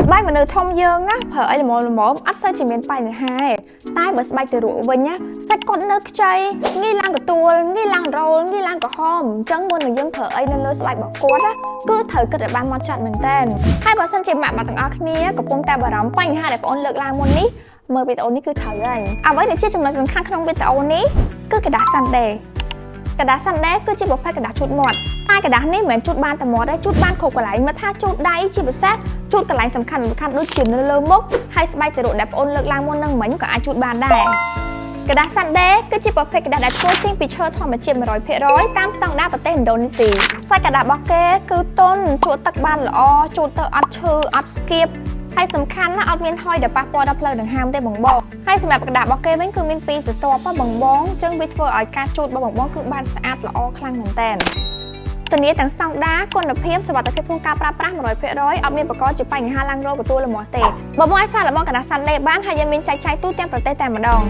ស្បែកមនុស្សធំយើងណាប្រើអីល្មមអត់សូវជាមានបញ្ហាទេតែបើស្បែកទៅរក់វិញណាសាច់គាត់នៅខ្ចីងាយឡើងកទួលងាយឡើងរោលងាយឡើងក្រហមអញ្ចឹងមុននឹងយើងប្រើអីនៅលើស្បែករបស់គាត់ណាគឺត្រូវគិតឲ្យបានហ្មត់ចត់មែនតើហើយបើសិនជាម៉ាក់ទាំងអស់គ្នាកំពុងតែបារម្ភបញ្ហាដែលបងអូនលើកឡើងមុននេះមើលវីដេអូនេះគឺត្រូវហើយអ្វីដែលជាចំណុចសំខាន់ក្នុងវីដេអូនេះគឺกระดาษសាន់ដេกระดาษសាន់ដេគឺជាប្រភេទกระดาษជូតមាត់តែกระดาษនេះមិនមែនជូតបានតែមាត់ទេជូតបានគ្រប់កន្លែងមកថាជូតដៃជាពិសេសជូតកន្លែងសំខាន់ដូចជានៅលើមុខហើយស្បែកទៅរកដែលបងអូនលើកឡើងមុននឹងមិញក៏អាចជូតបានដែរกระดาษសាន់ដេគឺជាប្រភេទกระดาษដែលធ្វើចេញពីឈើធម្មជាតិ 100% តាមស្តង់ដារប្រទេសឥណ្ឌូនេស៊ីសាច់กระดาษរបស់គេគឺទន់ជក់ទឹកបានល្អជូតទៅអត់ឈឺអត់ស្គៀបហើយសំខាន់ណាស់អត់មានហុយដែលប៉ះពាល់ដល់ផ្លូវដង្ហើមទេបងហើយសម្រាប់กระดาษរបស់គេវិញគឺមានពីរស្រទាប់បងអញ្ចឹងវាធ្វើឲ្យការជូតរបស់បងគឺបានស្អាតល្អខ្លាំងមែនតើធានាទាំងស្តង់ដារគុណភាពសុវត្ថិភាពក្នុងការប្រើប្រាស់ 100% អត់មានបង្កជាបញ្ហាឡើងរោគកទួលលាស់ទេបងអាចសាកល្បងกระดาษសាន់ដេបានហើយយើងមានចែកចាយទូទាំងប្រទេសតែម្ដង